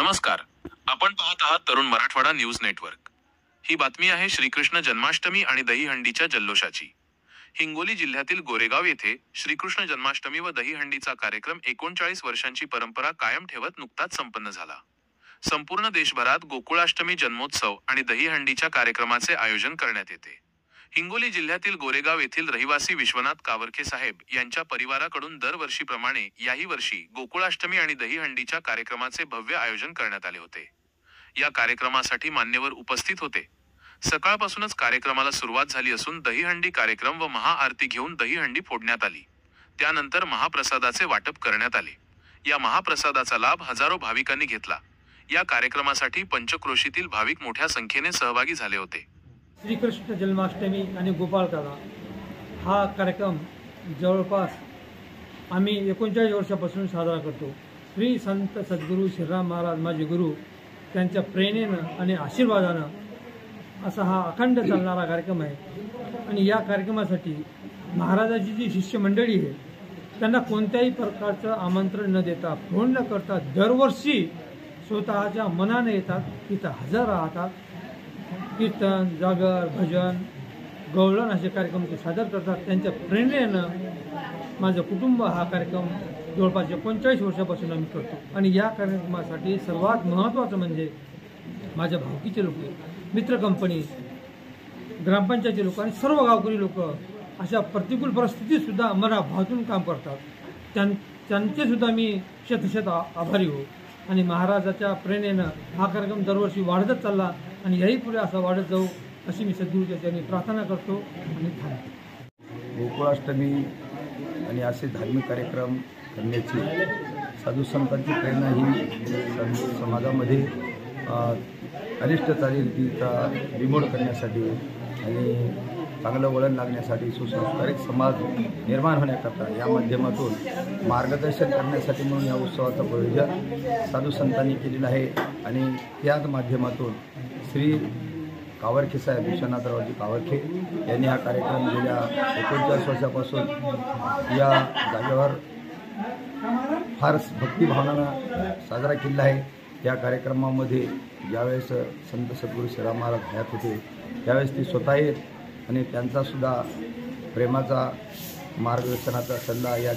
नमस्कार, आपण पाहत आहात तरुण मराठवाडा न्यूज नेटवर्क। ही बातमी आहे श्रीकृष्ण जन्माष्टमी आणि दहीहंडीच्या जल्लोषाची। हिंगोली जिल्ह्यातील गोरेगाव येथे श्रीकृष्ण जन्माष्टमी व दहीहंडीचा कार्यक्रम 39 वर्षांची परंपरा कायम ठेवत नुकताच संपन्न झाला। संपूर्ण देशभरात गोकुळाष्टमी जन्मोत्सव आणि दहीहंडीच्या कार्यक्रमाचे आयोजन करण्यात येते। हिंगोली जिल्ह्यातील गोरेगाव येथील रहिवासी विश्वनाथ कावरखे साहेब यांच्या परिवाराकडून दरवर्षीप्रमाणे याही वर्षी गोकुळाष्टमी आणि दहीहंडीच्या कार्यक्रमाचे भव्य आयोजन करण्यात आले होते। या कार्यक्रमासाठी मान्यवर उपस्थित होते। सकाळपासूनच कार्यक्रमाला सुरुवात झाली असून दहीहंडी कार्यक्रम व महाआरती घेऊन दहीहंडी फोडण्यात आली। त्यानंतर महाप्रसादाचे वाटप करण्यात आले। या महाप्रसादाचा लाभ हजारो भाविकांनी घेतला। या कार्यक्रमासाठी पंचक्रोशीतील भाविक मोठ्या संख्येने सहभागी झाले होते। श्रीकृष्ण जन्माष्टमी आणि गोपाळकाला हा कार्यक्रम जवळपास आम्ही 39 वर्षापासून साजरा करतो। श्री संत सद्गुरू श्रीराम महाराज माझे गुरु त्यांच्या प्रेरणेनं आणि आशीर्वादानं असा हा अखंड चालणारा कार्यक्रम आहे। आणि या कार्यक्रमासाठी महाराजाची जी शिष्यमंडळी आहे त्यांना कोणत्याही प्रकारचं आमंत्रण न देता फोन न करता दरवर्षी स्वतःच्या मनाने येतात, तिथं हजर राहतात। कीर्तन, जागर, भजन, गवळण असे कार्यक्रम ते सादर करतात। त्यांच्या प्रेरणेनं माझं कुटुंब हा कार्यक्रम जवळपास 39 वर्षापासून आम्ही करतो। आणि या कार्यक्रमासाठी सर्वात महत्त्वाचं म्हणजे माझ्या भावकीचे लोक, मित्र कंपनी, ग्रामपंचायतीचे लोक आणि सर्व गावकरी लोक अशा प्रतिकूल परिस्थितीतसुद्धा आम्हाला भावून काम करतात। त्यांचेसुद्धा मी शतशत आभारी हो। आणि महाराजाच्या प्रेरणेनं हा कार्यक्रम दरवर्षी वाढतच चालला आणि याही पुढे असा वाढत जाऊ अशी मी सद्गुरूच्या चरणी प्रार्थना करतो आणि थांबतो। गोकुळाष्टमी आणि असे धार्मिक कार्यक्रम करण्याची साधू संतांची प्रेरणा ही समाजामध्ये अनिष्ट चालीरीतीचा बिमोड करण्यासाठी आणि चांगलं वळण लागण्यासाठी, सुसंस्कारिक समाज निर्माण होण्याकरता या माध्यमातून मार्गदर्शन करण्यासाठी म्हणून या उत्सवाचं प्रयोजन साधू संतांनी केलेलं आहे। आणि त्याच माध्यमातून श्री कावरखे साहेब, विश्वनाथरावजी कावरखे यांनी हा कार्यक्रम गेल्या 39 वर्षापासून या जागेवर फार भक्तिभावनानं साजरा केला आहे। या कार्यक्रमामध्ये ज्यावेळेस संत सद्गुरू श्रीराम महाराज हयात होते त्यावेळेस ते स्वतः आहेत आणि त्यांचासुद्धा प्रेमाचा मार्गदर्शनाचा सल्ला या